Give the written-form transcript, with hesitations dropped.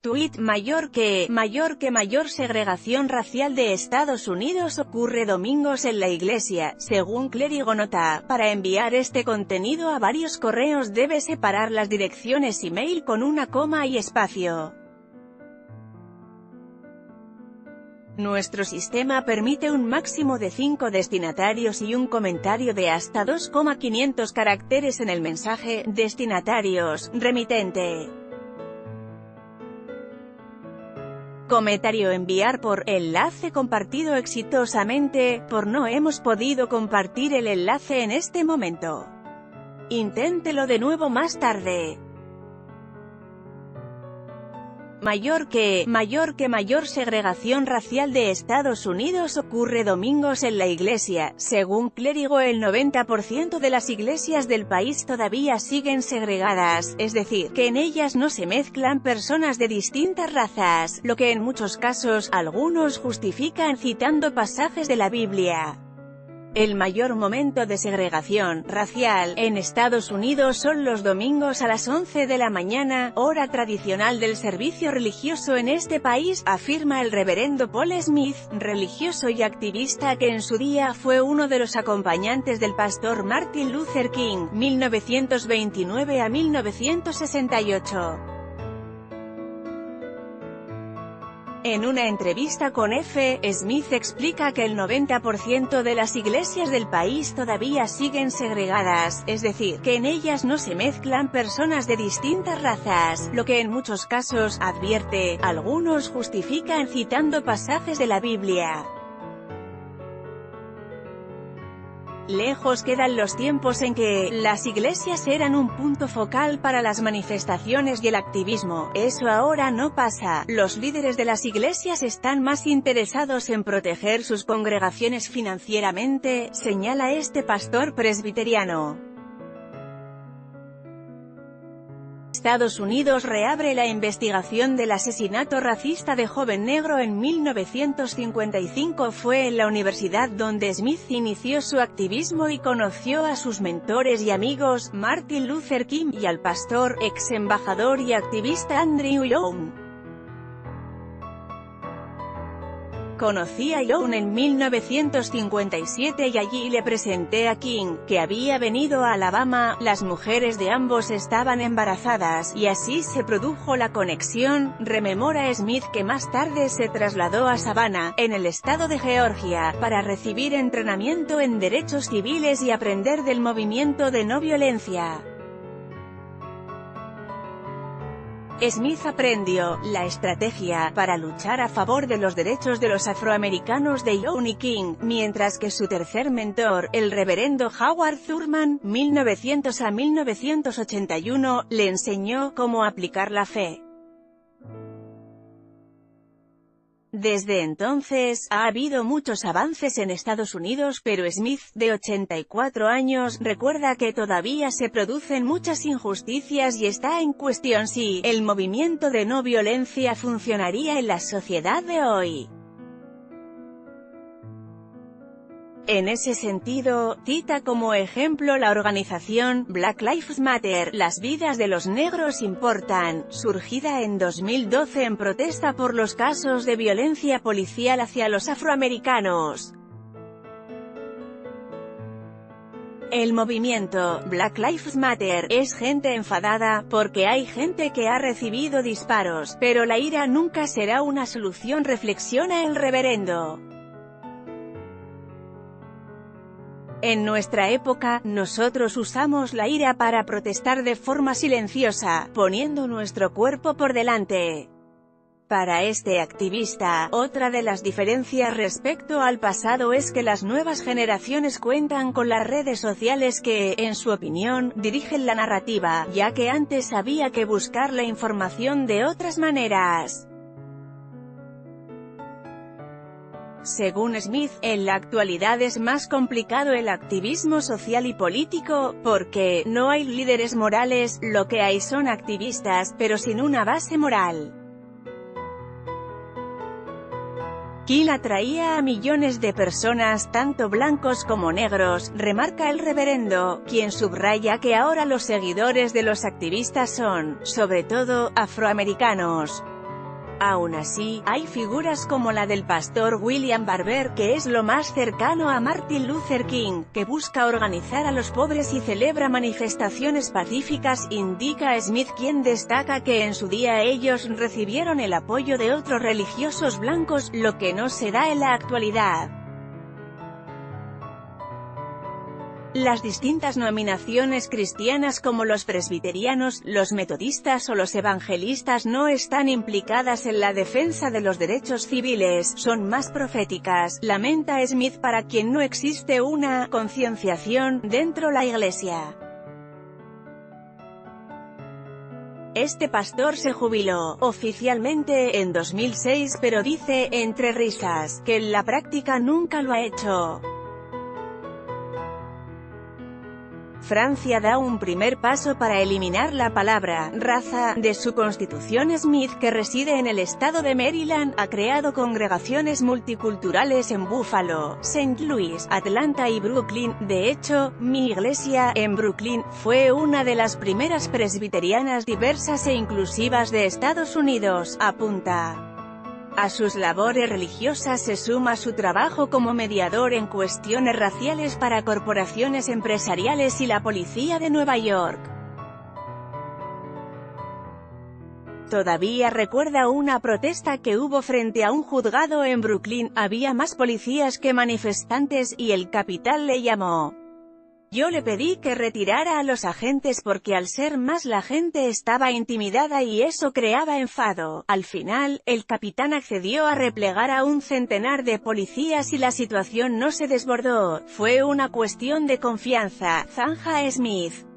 Tuit: mayor segregación racial de Estados Unidos ocurre domingos en la iglesia, según clérigo. Nota: para enviar este contenido a varios correos debe separar las direcciones email con una coma y espacio. Nuestro sistema permite un máximo de 5 destinatarios y un comentario de hasta 2,500 caracteres en el mensaje. Destinatarios: remitente. Comentario: enviar por enlace compartido exitosamente. Por no hemos podido compartir el enlace en este momento. Inténtelo de nuevo más tarde. Mayor segregación racial de Estados Unidos ocurre domingos en la iglesia, según clérigo. El 90% de las iglesias del país todavía siguen segregadas, es decir, que en ellas no se mezclan personas de distintas razas, lo que en muchos casos, algunos justifican citando pasajes de la Biblia. El mayor momento de segregación racial en Estados Unidos son los domingos a las 11 de la mañana, hora tradicional del servicio religioso en este país, afirma el reverendo Paul Smith, religioso y activista que en su día fue uno de los acompañantes del pastor Martin Luther King, 1929 a 1968. En una entrevista con F. Smith explica que el 90% de las iglesias del país todavía siguen segregadas, es decir, que en ellas no se mezclan personas de distintas razas, lo que en muchos casos, advierte, algunos justifican citando pasajes de la Biblia. Lejos quedan los tiempos en que las iglesias eran un punto focal para las manifestaciones y el activismo. Eso ahora no pasa. Los líderes de las iglesias están más interesados en proteger sus congregaciones financieramente, señala este pastor presbiteriano. Estados Unidos reabre la investigación del asesinato racista de joven negro en 1955. Fue en la universidad donde Smith inició su activismo y conoció a sus mentores y amigos, Martin Luther King, y al pastor, ex embajador y activista Andrew Young. Conocí a Young en 1957 y allí le presenté a King, que había venido a Alabama. Las mujeres de ambos estaban embarazadas, y así se produjo la conexión, rememora Smith, que más tarde se trasladó a Savannah, en el estado de Georgia, para recibir entrenamiento en derechos civiles y aprender del movimiento de no violencia. Smith aprendió la estrategia para luchar a favor de los derechos de los afroamericanos de Young y King, mientras que su tercer mentor, el reverendo Howard Thurman, 1900 a 1981, le enseñó cómo aplicar la fe. Desde entonces, ha habido muchos avances en Estados Unidos, pero Smith, de 84 años, recuerda que todavía se producen muchas injusticias y está en cuestión si el movimiento de no violencia funcionaría en la sociedad de hoy. En ese sentido, cita como ejemplo la organización Black Lives Matter, Las vidas de los negros importan, surgida en 2012 en protesta por los casos de violencia policial hacia los afroamericanos. El movimiento Black Lives Matter es gente enfadada, porque hay gente que ha recibido disparos, pero la ira nunca será una solución, reflexiona el reverendo. En nuestra época, nosotros usamos la ira para protestar de forma silenciosa, poniendo nuestro cuerpo por delante. Para este activista, otra de las diferencias respecto al pasado es que las nuevas generaciones cuentan con las redes sociales que, en su opinión, dirigen la narrativa, ya que antes había que buscar la información de otras maneras. Según Smith, en la actualidad es más complicado el activismo social y político, porque no hay líderes morales, lo que hay son activistas, pero sin una base moral. King atraía a millones de personas, tanto blancos como negros, remarca el reverendo, quien subraya que ahora los seguidores de los activistas son, sobre todo, afroamericanos. Aún así, hay figuras como la del pastor William Barber, que es lo más cercano a Martin Luther King, que busca organizar a los pobres y celebra manifestaciones pacíficas, indica Smith, quien destaca que en su día ellos recibieron el apoyo de otros religiosos blancos, lo que no se da en la actualidad. Las distintas denominaciones cristianas como los presbiterianos, los metodistas o los evangelistas no están implicadas en la defensa de los derechos civiles, son más proféticas, lamenta Smith, para quien no existe una concienciación dentro la Iglesia. Este pastor se jubiló, oficialmente, en 2006, pero dice, entre risas, que en la práctica nunca lo ha hecho. Francia da un primer paso para eliminar la palabra «raza» de su constitución. Smith, que reside en el estado de Maryland, ha creado congregaciones multiculturales en Buffalo, St. Louis, Atlanta y Brooklyn. De hecho, mi iglesia, en Brooklyn, fue una de las primeras presbiterianas diversas e inclusivas de Estados Unidos, apunta. A sus labores religiosas se suma su trabajo como mediador en cuestiones raciales para corporaciones empresariales y la policía de Nueva York. Todavía recuerda una protesta que hubo frente a un juzgado en Brooklyn, había más policías que manifestantes, y el capitán le llamó. Yo le pedí que retirara a los agentes porque al ser más la gente estaba intimidada y eso creaba enfado. Al final, el capitán accedió a replegar a un centenar de policías y la situación no se desbordó. Fue una cuestión de confianza, zanja Smith.